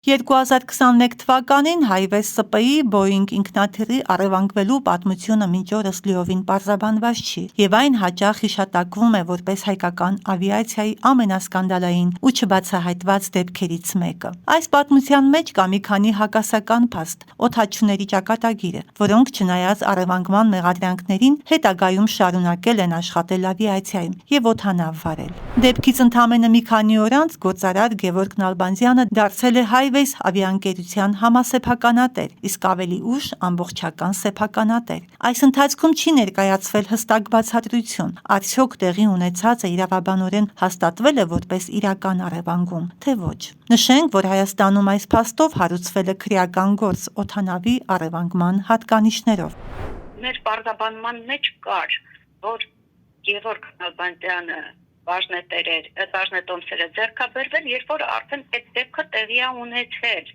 2021 թվականին Highways ՍՊ-ի Boeing ինքնաթիռի առևանգվելու պատմությունը մինչ օրս լիովին պարզաբանված չի, եւ այն հաճախ հիշատակվում է որպես հայկական ավիացիայի ամենասկանդալային ու չբացահայտված դեպքերից մեկը։ Այս պատմության մեջ կա մի քանի հակասական փաստ, օդաչուների ճակատագիրը, որոնք չնայած առևանգման մեղադրանքներին, հետագայում շարունակել են աշխատել ավիացիայում եւ օդանավ վարել։ Դեպքից ընդամենը մի քանի օր անց գործարար Գևորգ Նալբանդյանը դարձել է Highways ավիաընկերության համասեփականատեր, իսկ ավելի ուշ ամբողջական սեփականատեր։ Այս ընթացքում չի ներկայացվել հստակ բացատրություն, արդյոք տեղի ունեցածը իրավաբանորեն հաստատվել է որպես իրական առևանգում, թե ոչ։ Նշենք, որ Հայաստանում այս փաստով հարուցվել է քրեական գործ օդանավի առևանգման հատկանիշներով։ Մեր պարզաբանման մեջ կար, որ Գևորգ Նալբանդյանը բաժնետոմսերը ձեռքաբերվել, երբ որ արդեն այդ դեպքը տեղի է ունեցել։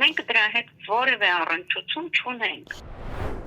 Մենք դրա հետ որևէ առնչություն չունենք։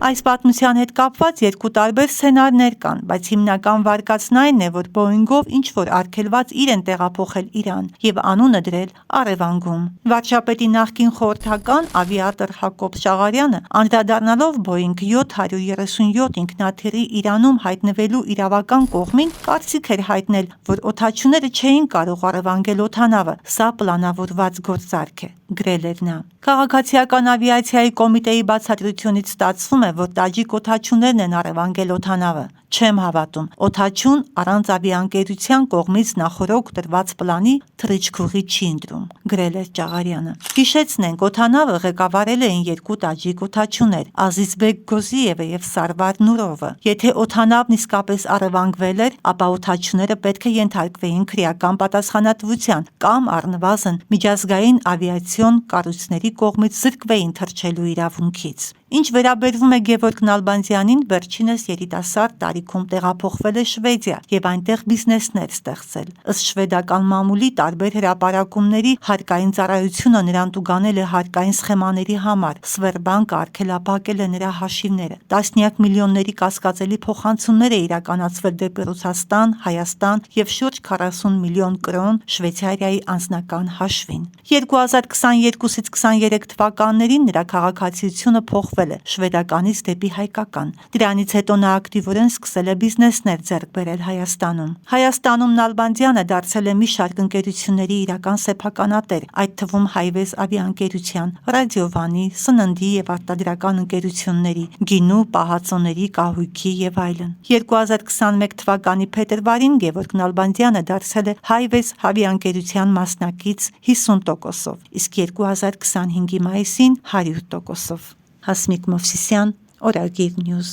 Այս պատմության հետ կապված երկու տարբեր սցենարներ կան, բայց հիմնական վարկածն այն է, որ Boeing-ով ինչ-որ արգելված իրեն տեղափոխել Իրան եւ անունը դրել առևանգում։ Վարչապետի նախկին խորհրդական ավիատոր Հակոբ Շաղարյանը, անդրադառնալով Boeing 737 ինքնաթիռի Իրանում հայտնվելու իրավական կողմին, կարծիք էր հայտնել, որ օդաչուները չէին կարող առևանգել օդանավը, սա պլանավորված գործարք է, գրել էր նա։ Քաղաքացիական ավիացիայի կոմիտեի բացատրությունից ստացվում է, որ տաջիկ օդաչուներն են առևանգել օդանավը։ Չեմ հավատում, օդաչուն առանց ավիաընկերության կողմից նախօրոք տրված պլանի թռիչքուղի չի ընտրում, գրել էր Ճաղարյանը։ Հիշեցնենք, օդանավը ղեկավարել էին երկու տաջիկ օդաչուներ՝ Ազիզբեկ Գոզիևը եւ Սարվար Նուրովը։ Եթե օդանավն իսկապես առևանգվել էր, ապա օդաչուները պետք է ենթարկվեին քրեական պատասխանատվության կամ առնվազն միջազգային ավիացիոն կառույցների կողմից զրկվեին թռչելու իրավունքից։ Ինչ վերաբերվում է Գևորգ Նալբանդյանին, վերջինս երիտասարդ տարիքում տեղափոխվել է Շվեդիա եւ այնտեղ բիզնեսներ ստեղծել։ Ըստ շվեդական մամուլի տարբեր հրապարակումների հարկային ծառայությունը նրան տուգանել է հարկային սխեմաների համար, Սվերբանկը արգելափակել է նրա հաշիվները, տասնյակ միլիոնների կասկածելի փոխանցումներ է իրականացվել դեպի Ռուսաստան, Հայաստան եւ շուրջ 40 միլիոն կրոն Շվեյցարիայի անձնական հաշվին։ 2022-ից 23 թվականներին նրա քաղաքացիությունը փոխվել է շվեդականից դեպի հայկական։ Դրանից հետո նա ակտիվորեն սկսել է բիզնեսներ ձեռք բերել Հայաստանում։ Հայաստանում Նալբանդյանը դարձել է մի շարք ընկերությունների իրական սեփականատեր, այդ թվում Highways ավիաընկերության, ռադիովանի, սննդի եւ արտադրական ընկերությունների, գինու, պահածոների, կահույքի եւ այլն։ 2021 թվականի փետրվարին Գևորգ Նալբանդյանը դարձել է Highways ավիաընկերության մասնակից 50%-ով, իսկ 2025-ի մայիսին 100%-ով։ Հասմիկ Մովսիսյան, Օրագիր Նյուզ։